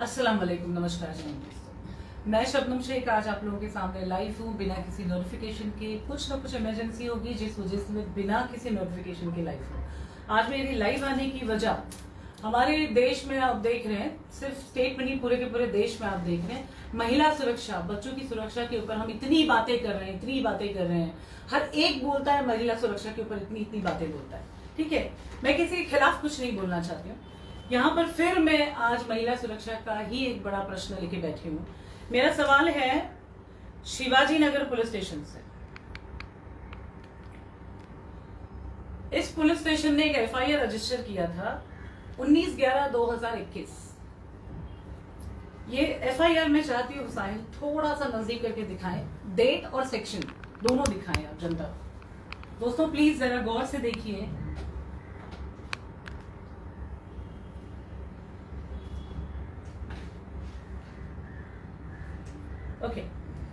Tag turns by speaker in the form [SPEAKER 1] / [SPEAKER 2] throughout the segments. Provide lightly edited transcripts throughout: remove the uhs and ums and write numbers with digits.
[SPEAKER 1] अस्सलाम वालेकुम, नमस्कार जी दोस्तों। मैं शबनम शेख आज आप लोगों के सामने लाइव हूँ बिना किसी नोटिफिकेशन के। कुछ ना कुछ इमरजेंसी होगी जिस वजह से मैं बिना किसी नोटिफिकेशन के लाइव हूँ। आज मेरी लाइव आने की वजह हमारे देश में आप देख रहे हैं, सिर्फ स्टेट में नहीं पूरे के पूरे देश में आप देख रहे हैं, महिला सुरक्षा, बच्चों की सुरक्षा के ऊपर हम इतनी बातें कर रहे हैं, इतनी बातें कर रहे हैं। हर एक बोलता है महिला सुरक्षा के ऊपर इतनी इतनी बातें बोलता है। ठीक है, मैं किसी के खिलाफ कुछ नहीं बोलना चाहती हूँ। यहाँ पर फिर मैं आज महिला सुरक्षा का ही एक बड़ा प्रश्न लेके बैठी हूँ। मेरा सवाल है शिवाजी नगर पुलिस स्टेशन से। इस पुलिस स्टेशन ने एक एफआईआर रजिस्टर किया था 19/11/2021। ये एफआईआर में चाहती हूँ साहिल थोड़ा सा नजदीक करके दिखाएं, डेट और सेक्शन दोनों दिखाएं आप जनता। दोस्तों प्लीज जरा गौर से देखिए। ओके,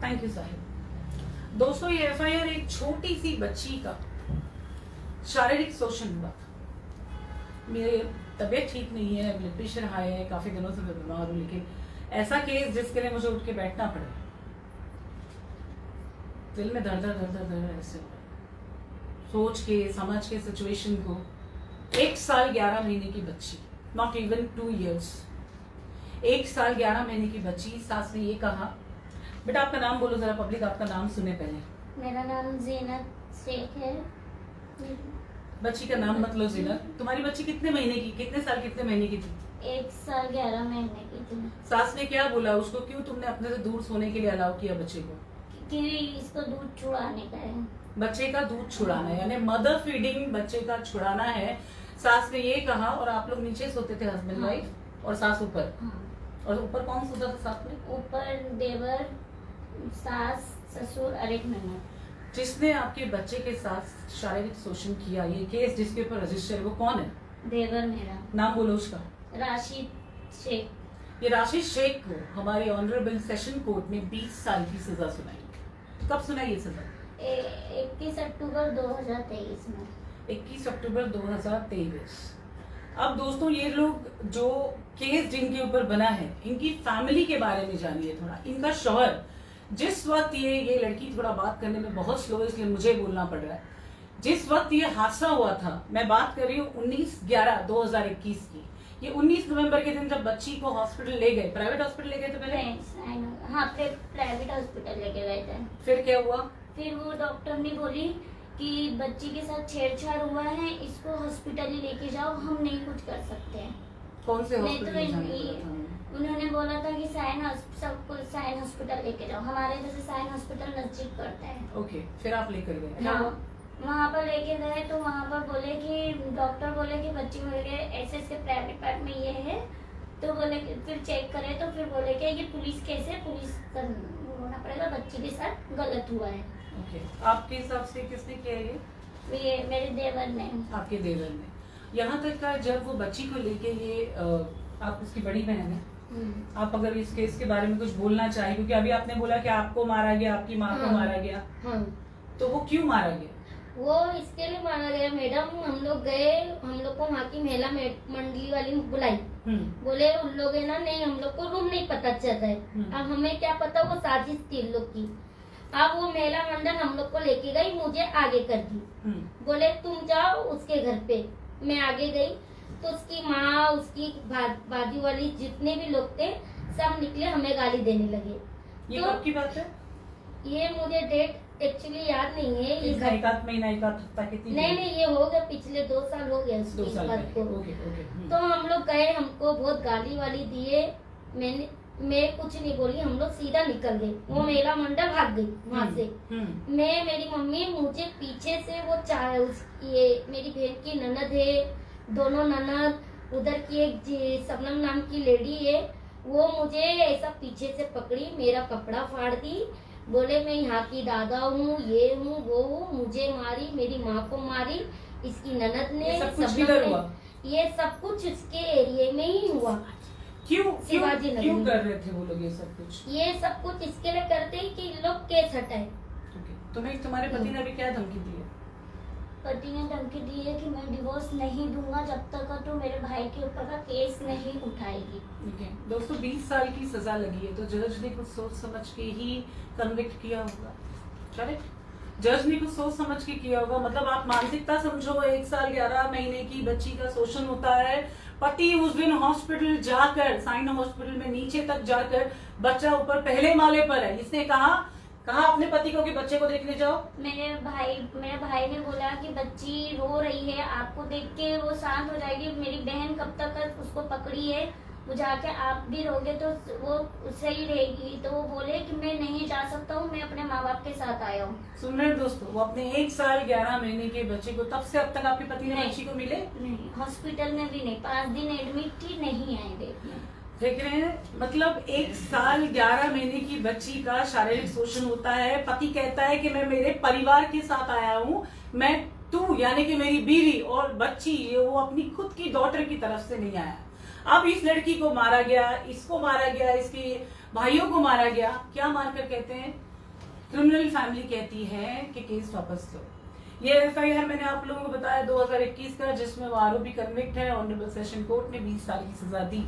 [SPEAKER 1] थैंक यू साहिल। दोस्तों ये एफआईआर एक छोटी सी बच्ची का शारीरिक शोषण हुआ था। मेरी तबीयत ठीक नहीं है, ब्लड प्रेशर हाई है, काफी दिनों से मैं बीमार हूँ, लेकिन ऐसा केस जिसके लिए मुझे उठ के बैठना पड़े, दिल में दर्द दर्द दर्द ऐसे हो रहा। सोच के समझ के सिचुएशन को 1 साल 11 महीने की बच्ची, नॉट इवन 2 years, 1 साल 11 महीने की बच्ची, सास ने ये कहा, बेटा आपका नाम बोलो जरा, पब्लिक आपका नाम सुने पहले।
[SPEAKER 2] मेरा नाम ज़ीनत शेख है।
[SPEAKER 1] बच्ची का नाम मत लो ज़ीनत। तुम्हारी बच्ची कितने महीने की, कितने साल कितने महीने की थी?
[SPEAKER 2] 1 साल 11 महीने की थी।
[SPEAKER 1] सास ने क्या बोला उसको, क्यों तुमने अपने से दूर सोने के लिए अलाउ किया बच्चे को?
[SPEAKER 2] कि इसको दूध छुड़ाने का है।
[SPEAKER 1] बच्चे का दूध छुड़ाना है, यानी मदर फीडिंग बच्चे का छुड़ाना है। सास ने ये कहा, और आप लोग नीचे सोते थे हस्बैंड वाइफ, और सास ऊपर। और ऊपर कौन सोता था साथ में?
[SPEAKER 2] ऊपर देवर, सास, ससुर और एक ननद।
[SPEAKER 1] जिसने आपके बच्चे के साथ शारीरिक शोषण किया, ये केस जिसके ऊपर रजिस्टर है, वो कौन है?
[SPEAKER 2] देवर मेरा।
[SPEAKER 1] नाम बोलो उसका।
[SPEAKER 2] राशिद शेख।
[SPEAKER 1] ये राशिद शेख को हमारे ऑनरेबल सेशन कोर्ट ने 20 साल की सजा सुनाई। कब सुनाई ये सजा?
[SPEAKER 2] 21 अक्टूबर 2023 में।
[SPEAKER 1] 21 अक्टूबर 2023। अब दोस्तों ये लोग जो केस जिनके ऊपर बना है, इनकी फैमिली के बारे में जानिए थोड़ा। इनका शौहर जिस वक्त ये लड़की थोड़ा बात करने में बहुत स्लो है, इसलिए मुझे बोलना पड़ रहा है। जिस वक्त ये हादसा हुआ था, मैं बात कर रही हूँ 19/11/2021 की। ये 19 नवंबर के दिन जब बच्ची को हॉस्पिटल ले गए, प्राइवेट हॉस्पिटल ले गए थे पहले?
[SPEAKER 2] हाँ, प्राइवेट हॉस्पिटल लेके गए थे।
[SPEAKER 1] फिर क्या हुआ?
[SPEAKER 2] फिर वो डॉक्टर ने बोली कि बच्ची के साथ छेड़छाड़ हुआ है, इसको हॉस्पिटल ही लेके जाओ, हम नहीं कुछ कर सकते हैं।
[SPEAKER 1] कौन से
[SPEAKER 2] नहीं
[SPEAKER 1] हॉस्पिटल?
[SPEAKER 2] उन्होंने बोला था कि साइन हॉस्पिटल लेके जाओ, हमारे जैसे साइन हॉस्पिटल नजदीक पड़ता है।
[SPEAKER 1] ओके, फिर आप लेकर गए?
[SPEAKER 2] हाँ, वहाँ पर लेके गए तो वहाँ पर बोले कि डॉक्टर बोले कि बच्ची मेरे ऐसे प्राइवेट पार्ट में ये है, तो बोले कि फिर चेक करे तो फिर बोले कि ये पुलिस केस है, पुलिस होना पड़ेगा, बच्ची के साथ गलत हुआ है।
[SPEAKER 1] ओके, आपके हिसाब से किसने किया
[SPEAKER 2] ये मेरे देवर ने।
[SPEAKER 1] आपके देवर ने। यहाँ तक का जब वो बच्ची को लेके ये आप उसकी बड़ी बहन है, आप अगर इस केस के बारे में कुछ बोलना चाहे, क्योंकि अभी आपने बोला कि आपको मारा गया, आपकी माँ को मारा गया, तो वो क्यों मारा गया?
[SPEAKER 2] वो इसके लिए मारा गया मैडम, हम लोग गए, हम लोग को वहाँ की महिला मंडली वाली बुलाई, बोले उन लोग है ना, नहीं हम लोग को रूम नहीं पता चलता है, अब हमें क्या पता वो साजिश थी लोग की। अब वो महिला मंडल हम लोग को लेके गई, मुझे आगे कर दी, बोले तुम जाओ उसके घर पे। मैं आगे गई तो उसकी माँ, उसकी बाजू वाली जितने भी लोग थे सब निकले, हमें गाली देने लगे।
[SPEAKER 1] ये
[SPEAKER 2] तो
[SPEAKER 1] कब की बात है?
[SPEAKER 2] ये मुझे डेट एक्चुअली याद नहीं है। ये
[SPEAKER 1] एक आध महीना, एक आध हफ्ता कितनी?
[SPEAKER 2] नहीं, ये हो गया पिछले 2 साल हो गया
[SPEAKER 1] दो साल
[SPEAKER 2] बात को।
[SPEAKER 1] ओके।
[SPEAKER 2] तो हम लोग गए, हमको बहुत गाली वाली दिए, मैं कुछ नहीं बोली, हम लोग सीधा निकल गए। वो महिला मंडल भाग गई वहाँ से। मैं, मेरी मम्मी, मुझे पीछे से वो ये मेरी बहन की ननद है, दोनों ननद, उधर की एक सबनम नाम की लेडी है, वो मुझे ऐसा पीछे से पकड़ी, मेरा कपड़ा फाड़ दी, बोले मैं यहाँ की दादा हूँ, ये हूँ, वो हूँ, मुझे मारी, मेरी माँ को मारी, इसकी ननद ने, ये सब कुछ इसके एरिया में ही हुआ।
[SPEAKER 1] क्यों
[SPEAKER 2] शिवाजी नगर
[SPEAKER 1] क्यों कर रहे थे वो लोग ये सब कुछ?
[SPEAKER 2] ये सब कुछ इसके लिए करते हैं कि लोग केस हटाए।
[SPEAKER 1] तुम्हें तुम्हारे पति ने अभी क्या धमकी दी है?
[SPEAKER 2] पति ने धमकी दी है कि मैं डिवोर्स नहीं दूंगा जब तक तो मेरे भाई के ऊपर का केस नहीं उठाएगी।
[SPEAKER 1] ठीक है दोस्तों, 20 साल की सजा लगी है तो जज ने कुछ सोच समझ के ही कन्विक्ट किया होगा, करेक्ट? जज ने कुछ सोच समझ के किया होगा। मतलब आप मानसिकता समझो, 1 साल 11 महीने की बच्ची का शोषण होता है, पति उस दिन हॉस्पिटल जाकर, साइन हॉस्पिटल में नीचे तक जाकर, बच्चा ऊपर पहले माले पर है, इसने कहा अपने पति को कि बच्चे को देखने जाओ।
[SPEAKER 2] मेरे भाई ने बोला कि बच्ची रो रही है, आपको देख के वो शांत हो जाएगी, मेरी बहन कब तक उसको पकड़ी है, वो जाके आप भी रोगे तो वो सही रहेगी। तो वो बोले कि मैं नहीं जा सकता हूँ, मैं अपने माँ बाप के साथ आया हूँ।
[SPEAKER 1] सुन रहे दोस्तों, वो अपने 1 साल 11 महीने के बच्चे को, तब से अब तक आपके पति ने बच्ची को मिले
[SPEAKER 2] नहीं, हॉस्पिटल में भी नहीं, 5 दिन एडमिट थी, नहीं आए देखने।
[SPEAKER 1] देख रहे हैं, मतलब 1 साल 11 महीने की बच्ची का शारीरिक शोषण होता है। पति कहता है कि मैं मेरे परिवार के साथ आया हूँ, मैं तू यानी कि मेरी बीवी और बच्ची, वो अपनी खुद की डॉटर की तरफ से नहीं आया। अब इस लड़की को मारा गया, इसको मारा गया, इसके भाइयों को मारा गया। क्या मारकर कहते हैं? क्रिमिनल फैमिली कहती है कि केस वापस लो। ये FIR मैंने आप लोगों को बताया 2021 का, जिसमें वो आरोपी कन्विक्ट है। ऑनरेबल सेशन कोर्ट ने 20 साल की सजा दी।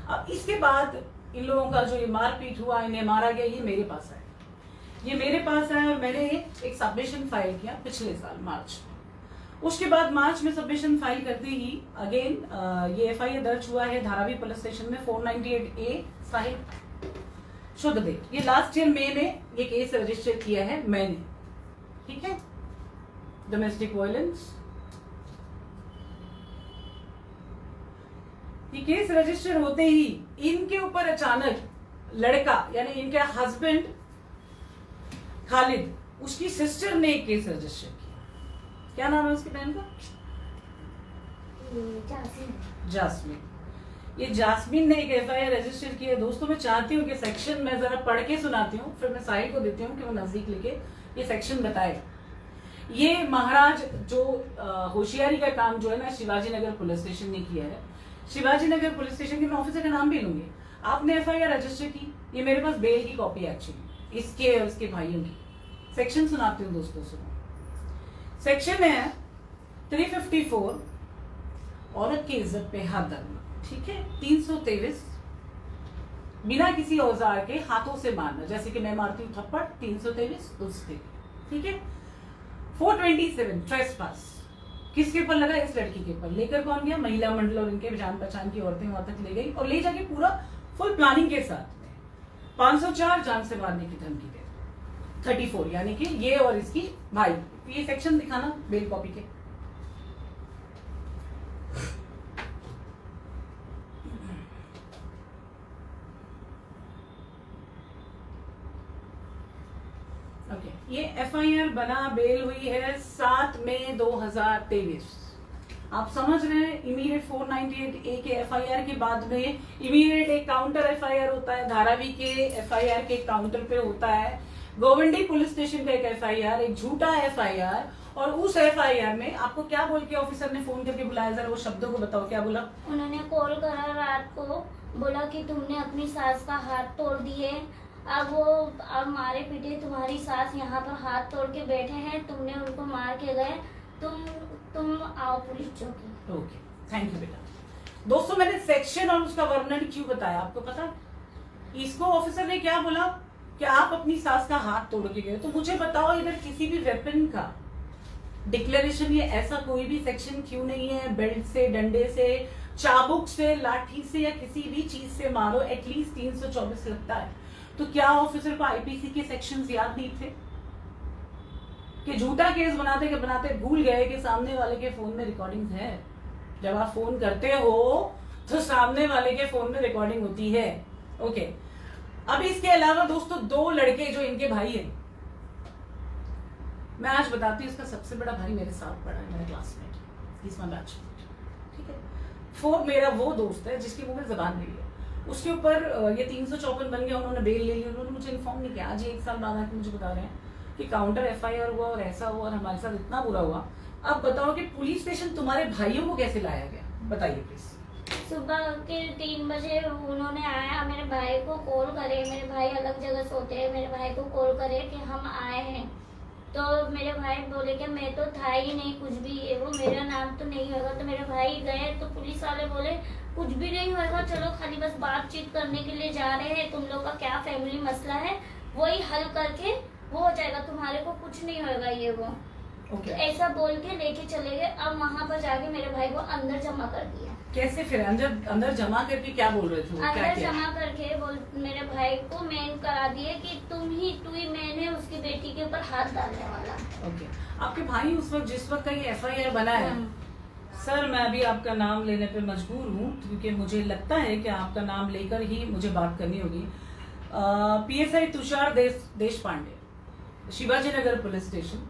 [SPEAKER 1] अब इसके बाद इन लोगों का जो ये मारपीट हुआ, इन्हें मारा गया, ये मेरे पास आया, ये मेरे पास आया और मैंने एक सबमिशन फाइल किया पिछले साल मार्च में। उसके बाद मार्च में सबमिशन फाइल करते ही अगेन ये FIR दर्ज हुआ है धारावी पुलिस स्टेशन में 498A साहिब शुद्ध दे। ये लास्ट ईयर मई में ये केस रजिस्टर किया है मैंने, ठीक है, डोमेस्टिक वायलेंस। ये केस रजिस्टर होते ही इनके ऊपर अचानक लड़का यानी इनके हस्बैंड खालिद, उसकी सिस्टर ने एक केस रजिस्टर किया। क्या नाम है उसकी बहन का? जास्मीन। ये जास्मीन ने एक FIR रजिस्टर किया। दोस्तों मैं चाहती हूँ कि सेक्शन में जरा पढ़ के सुनाती हूँ, फिर मैं साहिल को देती हूँ कि वो नजदीक लेके ये सेक्शन बताएगा। ये महाराज जो होशियारी का काम जो है ना, शिवाजी नगर पुलिस स्टेशन ने किया है। शिवाजी नगर पुलिस स्टेशन के मैं ऑफिसर का नाम भी लूंगी। आपने FIR रजिस्टर की, ये मेरे पास बेल की कॉपी है एक्चुअली, इसके और इसके भाइयों की। सेक्शन सुनाती हूँ दोस्तों, सुनो। सेक्शन है 354, औरत की इज्जत पे हाथ डालना, ठीक है। 323, बिना किसी औजार के हाथों से मारना, जैसे कि मैं मारती हूँ थप्पड़, 323 उससे, ठीक है। 427 ट्रेसपास, किसके ऊपर लगा? इस लड़की के ऊपर। लेकर कौन गया? महिला मंडल और इनके जान पहचान की औरतें वहां तक ले गई और ले जाके पूरा फुल प्लानिंग के साथ 504 जान से मारने की धमकी दे। 34 यानी कि ये और इसकी भाई। ये सेक्शन दिखाना बेल कॉपी के। ओके, ये FIR बना, बेल हुई है 7 मई 2023। आप समझ रहे हैं, इमीडिएट 498A के FIR के बाद में इमीडिएट एक काउंटर FIR होता है, धारावी के FIR के काउंटर पे होता है, गोवंडी पुलिस स्टेशन का एक FIR, एक झूठा FIR। और उस FIR में आपको क्या बोल के ऑफिसर ने फोन करके बुलाया, जरा वो शब्दों को बताओ, क्या बोला?
[SPEAKER 2] उन्होंने कॉल करा रात को, बोला कि तुमने अपनी सास का हाथ तोड़ दिए, अब मारे पीटे तुम्हारी सास यहाँ पर हाथ तोड़ के बैठे हैं, तुमने उनको मार के गए, तुम आओ पुलिस चौकी।
[SPEAKER 1] ओके, थैंक यू बेटा। दोस्तों मैंने सेक्शन और उसका वर्णन क्यों बताया आपको पता? इसको ऑफिसर ने क्या बोला कि आप अपनी सास का हाथ तोड़ के गए। तो मुझे बताओ, इधर किसी भी वेपन का डिक्लेरेशन या ऐसा कोई भी सेक्शन क्यों नहीं है? बेल्ट से, डंडे से, चाबुक से, लाठी से या किसी भी चीज से मारो, एटलीस्ट 324 लगता है। तो क्या ऑफिसर को IPC के सेक्शंस याद नहीं थे कि झूठा केस बनाते के बनाते भूल गए कि सामने वाले के फोन में रिकॉर्डिंग है? जब आप फोन करते हो तो सामने वाले के फोन में रिकॉर्डिंग होती है। ओके, अब इसके अलावा दोस्तों 2 लड़के जो इनके भाई हैं, मैं आज बताती हूँ। इसका सबसे बड़ा भाई मेरे साथ पढ़ा है, मेरा क्लासमेट, इस बैचमेट, ठीक है। 4 मेरा वो दोस्त है जिसके मुंह में जबान नहीं है। उसके ऊपर ये 354 बन गया, उन्होंने बेल ले ली। उन्होंने मुझे इन्फॉर्म नहीं किया, आज ये 1 साल बाद आके मुझे बता रहे हैं कि काउंटर FIR हुआ और ऐसा हुआ और हमारे साथ इतना बुरा हुआ। अब बताओ कि पुलिस स्टेशन तुम्हारे भाइयों को कैसे लाया गया, बताइए प्लीज।
[SPEAKER 2] सुबह के 3 बजे उन्होंने आया, मेरे भाई को कॉल करे, मेरे भाई अलग जगह सोते हैं, मेरे भाई को कॉल करे कि हम आए हैं, तो मेरे भाई बोले कि मैं तो था ही नहीं कुछ भी, ये वो मेरा नाम तो नहीं होगा। तो मेरे भाई गए तो पुलिस वाले बोले कुछ भी नहीं होगा, चलो खाली बस बातचीत करने के लिए जा रहे हैं, तुम लोग का क्या फैमिली मसला है वही हल करके वो हो जाएगा, तुम्हारे को कुछ नहीं होगा ये वो।
[SPEAKER 1] ओके।
[SPEAKER 2] ऐसा बोल के लेके चले गए। अब वहाँ पर जाके मेरे भाई को अंदर जमा कर दिया।
[SPEAKER 1] कैसे फिर अंदर जमा करके क्या बोल रहे थे वो? क्या
[SPEAKER 2] अंदर
[SPEAKER 1] किया?
[SPEAKER 2] जमा करके मेरे भाई को मेन करा दिए कि तू ही मैंने उसकी बेटी के ऊपर हाथ डालने वाला।
[SPEAKER 1] ओके। आपके भाई उस वक्त जिस वक्त का ये FIR बना है, सर मैं अभी आपका नाम लेने पे मजबूर हूँ क्योंकि मुझे लगता है कि आपका नाम लेकर ही मुझे बात करनी होगी। PSI तुषार देश पांडे, शिवाजी नगर पुलिस स्टेशन।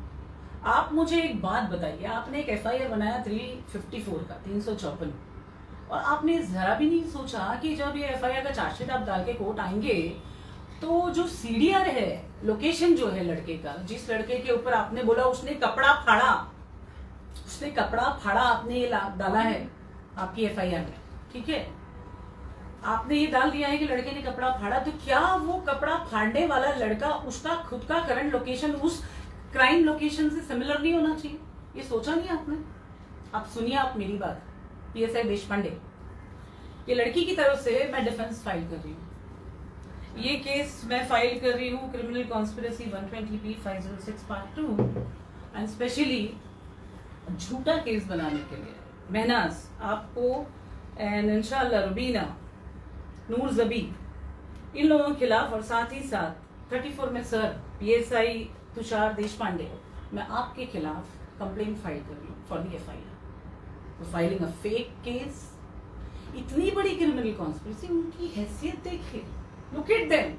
[SPEAKER 1] आप मुझे एक बात बताइए, आपने एक FIR बनाया 354 का 354, और आपने जरा भी नहीं सोचा कि जब ये FIR का चार्जशीट आप डाल के कोर्ट आएंगे तो जो CDR है, लोकेशन जो है लड़के का, जिस लड़के के ऊपर आपने बोला उसने कपड़ा फाड़ा आपने ये डाला है आपकी FIR में, ठीक है, आपने ये डाल दिया है कि लड़के ने कपड़ा फाड़ा, तो क्या वो कपड़ा फाड़ने वाला लड़का उसका खुद का करंट लोकेशन उस क्राइम लोकेशन से सिमिलर नहीं होना चाहिए? ये सोचा नहीं आपने? आप सुनिए, आप मेरी बात। PSI देश पांडे, ये लड़की की तरफ से मैं डिफेंस फाइल कर रही हूँ। ये केस मैं फाइल कर रही हूँ criminal conspiracy 120B 506 part 2 and specially झूठा केस बनाने के लिए। महनाज आपको एंड इंशाल्लाह रुबीना, नूर जबी, इन लोगों के खिलाफ, और साथ ही साथ 34 में सर PSI तुषार देश पांडे, मैं आपके खिलाफ कंप्लेंट फाइल कर रही हूँ for the FIR, filing a fake case. इतनी बड़ी क्रिमिनल कॉन्स्पिरेसी, उनकी हैसियत देखिए, लुक एट देम।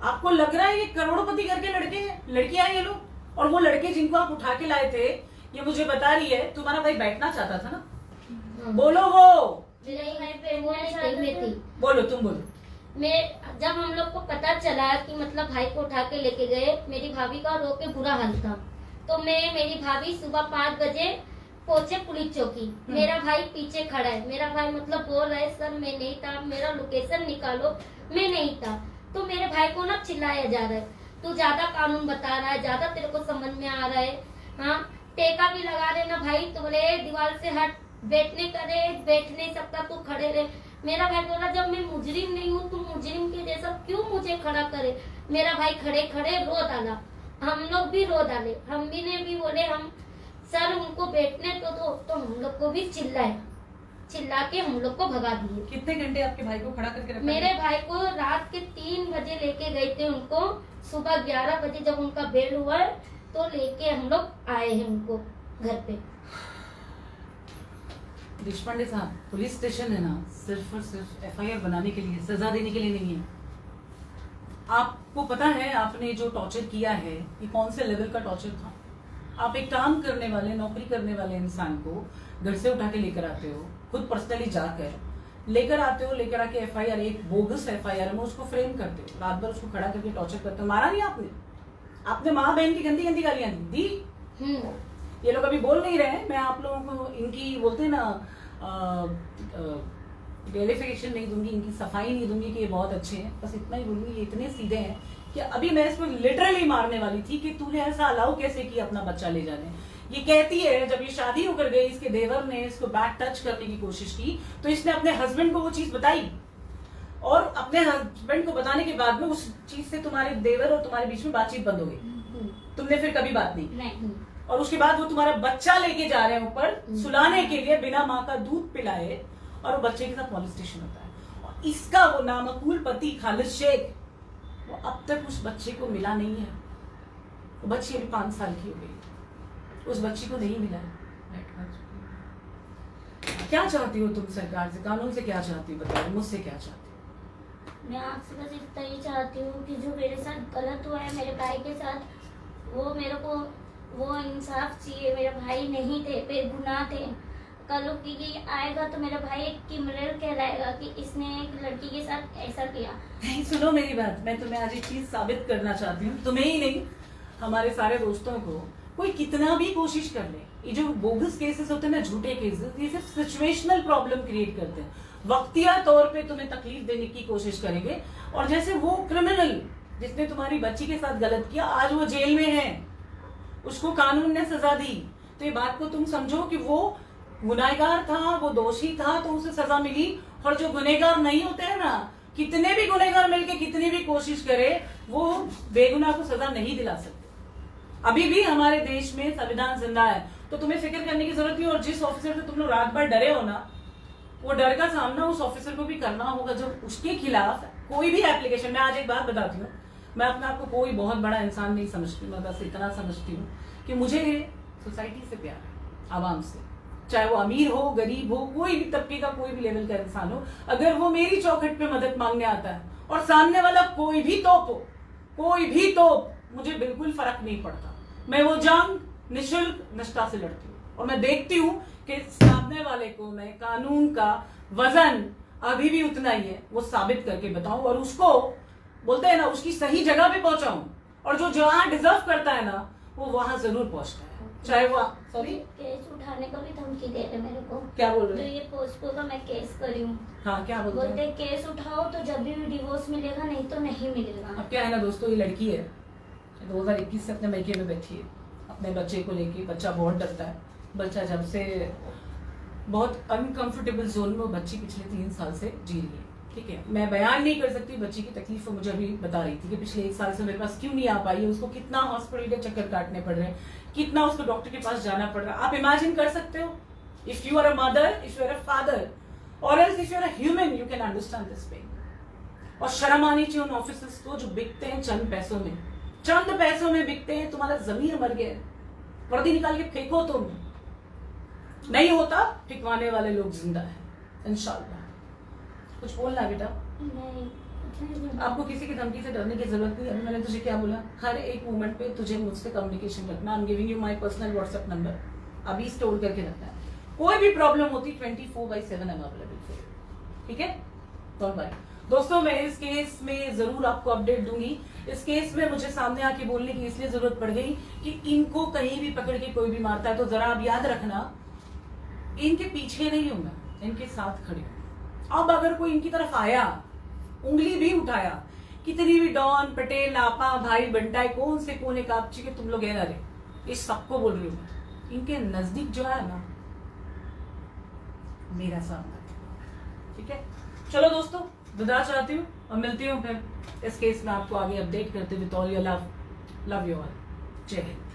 [SPEAKER 1] आपको लग रहा है ये करोड़पति घर के लड़के हैं, लड़कियां हैं ये लोग, और वो लड़के जिनको आप उठा के लाए थे, ये मुझे बता रही है तुम्हारा भाई बैठना चाहता था ना? बोलो वो
[SPEAKER 2] मेरे भाई पे वो नहीं थी।
[SPEAKER 1] बोलो, तुम बोलो।
[SPEAKER 2] मैं जब हम लोग को पता चला कि मतलब भाई को उठा के लेके गए, मेरी भाभी का रो के बुरा हाल था, तो मेरी भाभी सुबह 5 बजे पहुंचे पुलिस चौकी। मेरा भाई पीछे खड़ा है, मेरा भाई मतलब बोल रहा है सर मैं नहीं था, मेरा लोकेशन निकालो, मैं नहीं था। तो मेरे भाई को ना चिल्लाया जा रहा है, तू ज्यादा कानून बता रहा है, ज्यादा तेरे को समझ में आ रहा है, हाँ टेका भी लगा रहे ना भाई, तो बोले दीवार से हट, बैठ नहीं सकता, तू खड़े रहे। मेरा भाई बोला जब मैं मुजरिम नहीं हूँ, तुम मुजरिम के जैसा क्यों मुझे खड़ा करे। मेरा भाई खड़े खड़े रो डाला, हम लोग भी रो डाले, हम भी ने भी बोले हम सर उनको बैठने तो हम लोग को भी चिल्ला के हम लोग को भगा दिए।
[SPEAKER 1] कितने घंटे आपके भाई को खड़ा करके रखा?
[SPEAKER 2] मेरे भाई को रात के 3 बजे लेके गए थे उनको, सुबह 11 बजे जब उनका बेल हुआ तो लेके हम लोग आए हैं उनको घर पे।
[SPEAKER 1] देशपांडे साहब, पुलिस स्टेशन है ना सिर्फ और सिर्फ FIR बनाने के लिए, सजा देने के लिए नहीं है। आपको पता है आपने जो टॉर्चर किया है ये कौन से लेवल का टॉर्चर था? आप एक काम करने वाले, नौकरी करने वाले इंसान को घर से उठा के लेकर आते हो, खुद पर्सनली जाकर लेकर आते हो, लेकर आके FIR, एक बोगस FIR में उसको फ्रेम करते हो, रात भर उसको खड़ा करके टॉर्चर करते हो। मारा नहीं आपने माँ बहन की गंदी गंदी गालियां दी। ये लोग अभी बोल नहीं रहे, मैं आप लोगों को इनकी बोलते हैं ना क्लेरिफिकेशन नहीं दूंगी, इनकी सफाई नहीं दूंगी कि ये बहुत अच्छे हैं, बस इतना ही बोलूंगी ये इतने सीधे हैं कि अभी मैं इसको लिटरली मारने वाली थी कि तूने ऐसा अलाउ कैसे किया अपना बच्चा ले जाने। ये कहती है जब ये शादी होकर गई, इसके देवर ने इसको बैक टच करने की कोशिश की तो इसने अपने हस्बैंड को वो चीज बताई, और अपने हस्बैंड को बताने के बाद में उस चीज से तुम्हारे देवर और तुम्हारे बीच में बातचीत बंद हो गई, तुमने फिर कभी बात नहीं। और उसके बाद वो तुम्हारा बच्चा लेके जा रहे हैं ऊपर सुलाने के लिए, बिना माँ का दूध पिलाए, और वो बच्चे के साथ मॉलेस्टेशन होता है। और इसका वो नामकूल पति खालिद शेख, वो अब तक उस बच्चे को मिला नहीं है। वो बच्ची अभी 5 साल की हो गई, उस बच्ची को नहीं मिला है। क्या चाहती हो तुम सरकार से, कानून से क्या चाहती हो बताओ, मुझसे क्या चाहती हो?
[SPEAKER 2] मैं आपसे बस इतना ही चाहती हूँ कि जो मेरे साथ गलत हुआ है मेरे भाई के साथ, वो मेरे को वो इंसाफ चाहिए। मेरे भाई नहीं थे, बेगुनाह थे। कल की आएगा तो मेरा भाई एक क्रिमिनल कहलाएगा कि इसने एक लड़की के साथ ऐसा किया।
[SPEAKER 1] नहीं, सुनो मेरी बात, मैं तुम्हें आज एक चीज साबित करना चाहती हूँ, तुम्हें ही नहीं हमारे सारे दोस्तों को। कोई कितना भी कोशिश कर ले, ये जो बोगस केसेस होते हैं ना, झूठे केसेस, ये सिर्फ सिचुएशनल प्रॉब्लम क्रिएट करते हैं, वक्तिया तौर पे तुम्हें तकलीफ देने की कोशिश करेंगे। और जैसे वो क्रिमिनल जिसने तुम्हारी बच्ची के साथ गलत किया, आज वो जेल में है, उसको कानून ने सजा दी। तो ये बात को तुम समझो कि वो गुनहगार था, वो दोषी था तो उसे सजा मिली, और जो गुनहगार नहीं होते हैं ना, कितने भी गुनहगार मिलके कितनी भी कोशिश करे, वो बेगुनाह को सजा नहीं दिला सकते। अभी भी हमारे देश में संविधान जिंदा है, तो तुम्हें फिक्र करने की जरूरत नहीं। और जिस ऑफिसर से तुम लोग रात भर डरे हो ना, वो डर का सामना उस ऑफिसर को भी करना होगा जो उसके खिलाफ कोई भी एप्लीकेशन। मैं आज एक बात बताती हूँ, मैं अपने आप को कोई बहुत बड़ा इंसान नहीं समझती, मैं बस इतना समझती हूँ कि मुझे सोसाइटी से प्यार है, आवाम से, चाहे वो अमीर हो, गरीब हो, कोई भी तबके का, कोई भी लेवल का इंसान हो। अगर वो मेरी चौखट पे मदद मांगने आता है और सामने वाला कोई भी तोप हो, कोई भी तोप, मुझे बिल्कुल फर्क नहीं पड़ता। मैं वो जंग निःशुल्क निष्ठा से लड़ती हूँ, और मैं देखती हूँ कि सामने वाले को मैं कानून का वजन अभी भी उतना ही है वो साबित करके बताऊं, और उसको बोलते हैं ना, उसकी सही जगह पे पहुंचाऊं, और जो जहां डिजर्व करता है ना, वो वहां जरूर पहुंचता है। चाहे वो सॉरी
[SPEAKER 2] केस उठाने का भी धमकी दे रहे मेरे को।
[SPEAKER 1] क्या बोल
[SPEAKER 2] तो
[SPEAKER 1] रहे हैं?
[SPEAKER 2] ये पोस्को का मैं केस करी हूँ।
[SPEAKER 1] हाँ, क्या बोलते
[SPEAKER 2] बोलते
[SPEAKER 1] हैं?
[SPEAKER 2] केस उठाओ तो जब भी डिवोर्स मिलेगा, नहीं तो नहीं मिलेगा।
[SPEAKER 1] अब क्या है ना दोस्तों, ये लड़की है 2021 से अपने मायके में बैठी है अपने बच्चे को लेके। बच्चा बहुत डरता है, बच्चा जब से बहुत अनकंफर्टेबल जोन में वो बच्ची पिछले 3 साल से जी रही है। ठीक है, मैं बयान नहीं कर सकती बच्ची की तकलीफ, मुझे अभी बता रही थी कि पिछले 1 साल से मेरे पास क्यों नहीं आ पाई है, उसको कितना हॉस्पिटल के चक्कर काटने पड़ रहे हैं, कितना उसको डॉक्टर के पास जाना पड़ रहा है। आप इमेजिन कर सकते हो? If you are a mother, if you are a father, और else if you are a human, you can understand this pain. और शर्म आनी चाहिए उन ऑफिसर्स को जो बिकते हैं चंद पैसों में, चंद पैसों में बिकते हैं। तुम्हारा जमीर मर गया, वर्दी निकाल के फेंको। तुम नहीं होता, ठिकवाने वाले लोग जिंदा है इंशाल्लाह। कुछ बोलना है बेटा?
[SPEAKER 2] नहीं, कुछ नहीं बोलना।
[SPEAKER 1] आपको किसी की धमकी से डरने की जरूरत नहीं। अभी मैंने तुझे क्या बोला, हर एक मोमेंट पे तुझे मुझसे कम्युनिकेशन रखना। I am giving you my personal WhatsApp number, अभी स्टोर करके रखना है। कोई भी प्रॉब्लम होती 24/7 अवेलेबल फॉर यू। ठीक है, डोंट वरी दोस्तों। मैं इस केस में जरूर आपको अपडेट दूंगी। इस केस में मुझे सामने आके बोलने की इसलिए जरूरत पड़ गई कि इनको कहीं भी पकड़ के कोई भी मारता है तो जरा आप याद रखना, इनके पीछे नहीं हूं मैं, इनके साथ खड़ी हूं। अब अगर कोई इनकी तरफ आया, उंगली भी उठाया, कितनी भी डॉन, पटेल, आपा, भाई, बंटाई, कौन से कोने कापची के तुम लोग है ना रे, इस सबको बोल रही हूँ मैं, इनके नजदीक जो है ना, मेरा सामना। ठीक है, चलो दोस्तों, विदा चाहती हूँ और मिलती हूँ फिर इस केस में आपको आगे अपडेट करते हुए। तो all your love, love you all. जय हिंद।